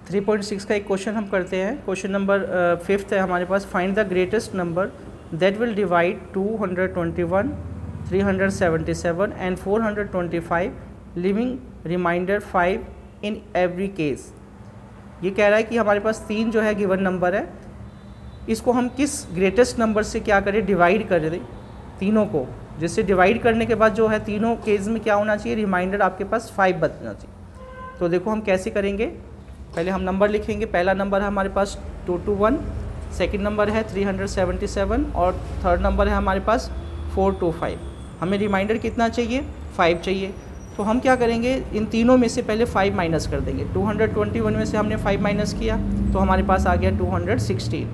3.6 का एक क्वेश्चन हम करते हैं। क्वेश्चन नंबर 5 है हमारे पास। Find the greatest number that will divide 221, 377 and 425 leaving remainder 5 in every case. ये कह रहा है कि हमारे पास 3 जो है गिवन नंबर है, इसको हम किस ग्रेटेस्ट नंबर से क्या करें, डिवाइड कर दें तीनों को, जिससे डिवाइड करने के बाद जो है तीनों केस में क्या होना चाहिए, रिमाइंडर आपके पास 5 बचना चाहिए। तो देखो हम कैसे करेंगे। पहले हम नंबर लिखेंगे। पहला नंबर है हमारे पास 221, सेकंड नंबर है 377 और थर्ड नंबर है हमारे पास 425। हमें रिमाइंडर कितना चाहिए, 5 चाहिए। तो हम क्या करेंगे, इन तीनों में से पहले 5 माइनस कर देंगे। 221 में से हमने 5 माइनस किया तो हमारे पास आ गया 216।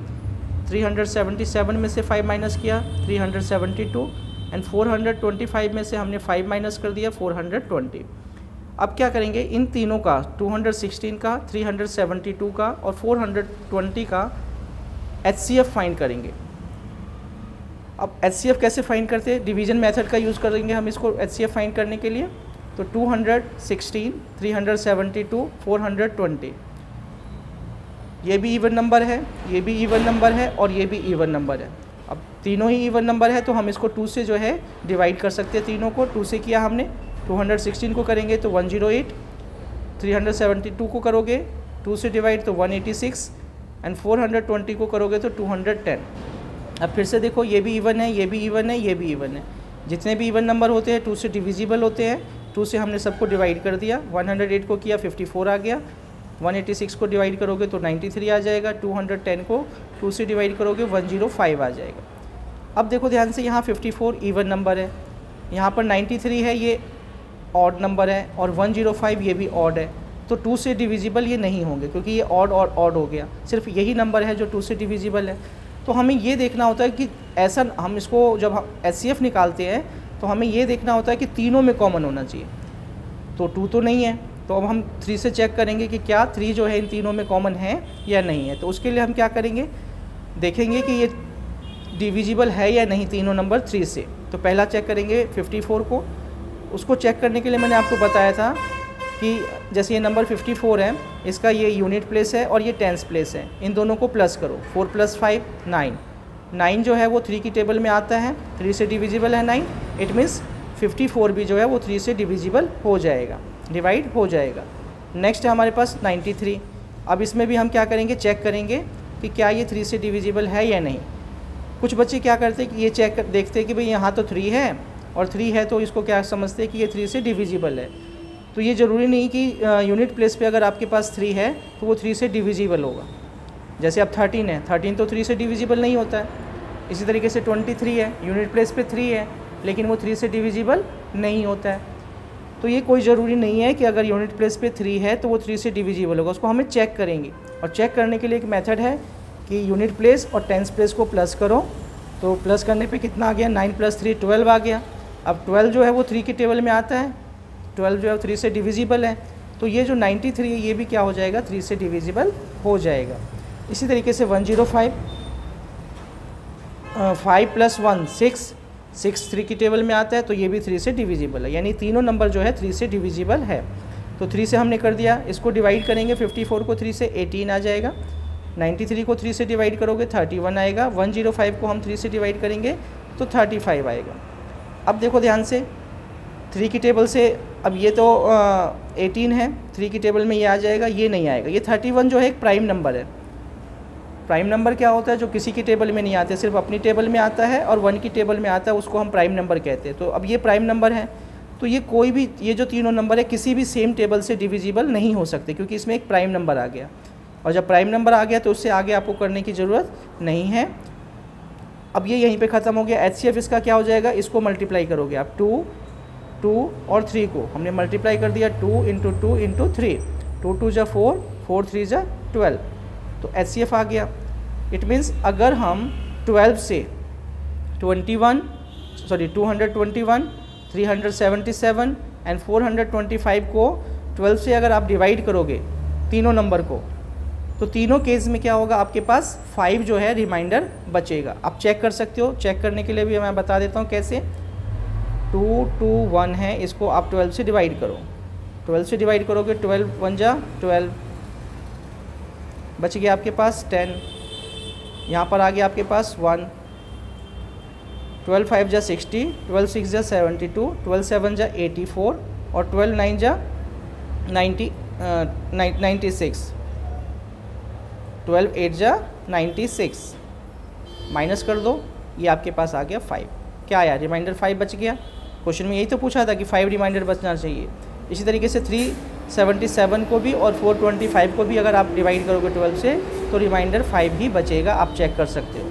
377 में से 5 माइनस किया 372 एंड 425 में से हमने 5 माइनस कर दिया 420। अब क्या करेंगे, इन तीनों का 216 का, 372 का और 420 का HCF फाइंड करेंगे। अब HCF कैसे फाइंड करते हैं, डिवीजन मेथड का यूज़ करेंगे हम इसको HCF फाइंड करने के लिए। तो 216, 372, 420 ये भी इवन नंबर है, ये भी इवन नंबर है और ये भी इवन नंबर है। अब तीनों ही इवन नंबर है तो हम इसको 2 से जो है डिवाइड कर सकते हैं। तीनों को 2 से किया हमने। 216 को करेंगे तो 108, 372 को करोगे 2 से डिवाइड तो 186 एंड 420 को करोगे तो 210। अब फिर से देखो, ये भी इवन है, ये भी इवन है, ये भी इवन है। जितने भी इवन नंबर होते हैं 2 से डिविजिबल होते हैं। 2 से हमने सबको डिवाइड कर दिया। 108 को किया 54 आ गया। 186 को डिवाइड करोगे तो 93 आ जाएगा। 210 को 2 से डिवाइड करोगे 105 आ जाएगा। अब देखो ध्यान से, यहाँ 54 इवन नंबर है, यहाँ पर 93 है, ये ऑड नंबर है और 105 ये भी ऑड है। तो 2 से डिविजिबल ये नहीं होंगे क्योंकि ये ऑड और ऑड हो गया। सिर्फ यही नंबर है जो 2 से डिविजिबल है। तो हमें ये देखना होता है कि ऐसा, हम इसको जब हम HCF निकालते हैं तो हमें ये देखना होता है कि तीनों में कॉमन होना चाहिए। तो 2 तो नहीं है, तो अब हम 3 से चेक करेंगे कि क्या 3 जो है इन तीनों में कॉमन है या नहीं है। तो उसके लिए हम क्या करेंगे, देखेंगे कि ये डिविजिबल है या नहीं तीनों नंबर 3 से। तो पहला चेक करेंगे 54 को। उसको चेक करने के लिए मैंने आपको बताया था कि जैसे ये नंबर 54 है, इसका ये यूनिट प्लेस है और ये टेंस प्लेस है। इन दोनों को प्लस करो। 4 + 5 9। 9 जो है वो 3 की टेबल में आता है, 3 से डिविजिबल है 9। इट मीन्स 54 भी जो है वो 3 से डिविजिबल हो जाएगा, डिवाइड हो जाएगा। नेक्स्ट है हमारे पास 93। अब इसमें भी हम क्या करेंगे, चेक करेंगे कि क्या ये 3 से डिविजिबल है या नहीं। कुछ बच्चे क्या करते हैं कि ये चेक देखते हैं कि भाई यहाँ तो 3 है और 3 है तो इसको क्या समझते हैं कि ये 3 से डिविजिबल है। तो ये ज़रूरी नहीं कि यूनिट प्लेस पे अगर आपके पास 3 है तो वो 3 से डिविजिबल होगा। जैसे अब 13 है, 13 तो 3 से डिविजिबल नहीं होता है। इसी तरीके से 23 है, यूनिट प्लेस पे 3 है लेकिन वो 3 से डिविजिबल नहीं होता है। तो ये कोई ज़रूरी नहीं है कि अगर यूनिट प्लेस पे 3 है तो वो 3 से डिविजिबल होगा। उसको हमें चेक करेंगे और चेक करने के लिए एक मेथड है कि यूनिट प्लेस और टेंस प्लेस को प्लस करो। तो प्लस करने पे कितना आ गया, 9 + 3 12 आ गया। अब 12 जो है वो 3 की टेबल में आता है, 12 जो है 3 से डिविजिबल है। तो ये जो 93 है ये भी क्या हो जाएगा, 3 से डिविजिबल हो जाएगा। इसी तरीके से 105, 5 + 1 6, 6 3 की टेबल में आता है तो ये भी 3 से डिविजिबल है। यानी तीनों नंबर जो है 3 से डिविजिबल है। तो 3 से हमने कर दिया। इसको डिवाइड करेंगे 54 को 3 से 18 आ जाएगा। 93 को 3 से डिवाइड करोगे 31 आएगा। 105 को हम 3 से डिवाइड करेंगे तो 35 आएगा। अब देखो ध्यान से, 3 की टेबल से, अब ये तो 18 है, 3 की टेबल में ये आ जाएगा, ये नहीं आएगा। ये 31 जो है एक प्राइम नंबर है। प्राइम नंबर क्या होता है, जो किसी की टेबल में नहीं आते, सिर्फ अपनी टेबल में आता है और 1 की टेबल में आता है, उसको हम प्राइम नंबर कहते हैं। तो अब ये प्राइम नंबर है तो ये कोई भी, ये जो तीनों नंबर है किसी भी सेम टेबल से डिविजिबल नहीं हो सकते क्योंकि इसमें एक प्राइम नंबर आ गया। और जब प्राइम नंबर आ गया तो उससे आगे आपको करने की ज़रूरत नहीं है। अब ये यहीं पे ख़त्म हो गया। HCF इसका क्या हो जाएगा, इसको मल्टीप्लाई करोगे आप। 2, 2 और 3 को हमने मल्टीप्लाई कर दिया। 2 × 2 × 3, 2 × 2 = 4, 4 × 3 = 12। तो HCF आ गया। इट मीन्स अगर हम 12 से 221, 377 एंड 425 को 12 से अगर आप डिवाइड करोगे तीनों नंबर को, तो तीनों केस में क्या होगा, आपके पास 5 जो है रिमाइंडर बचेगा। आप चेक कर सकते हो। चेक करने के लिए भी मैं बता देता हूँ कैसे। 2 2 1 है, इसको आप 12 से डिवाइड करो। 12 से डिवाइड करोगे 12 × 1 = 12, बच गया आपके पास 10, यहाँ पर आ गया आपके पास 1, 12 5 जा 60, 12 6 जा 72, 12 7 जा 84 और 12 9 जा 96, 12 8 जा 96, माइनस कर दो, ये आपके पास आ गया 5। क्या आया? रिमाइंडर 5 बच गया। क्वेश्चन में यही तो पूछा था कि 5 रिमाइंडर बचना चाहिए। इसी तरीके से 377 को भी और 425 को भी अगर आप डिवाइड करोगे 12 से तो रिमाइंडर 5 ही बचेगा, आप चेक कर सकते हो।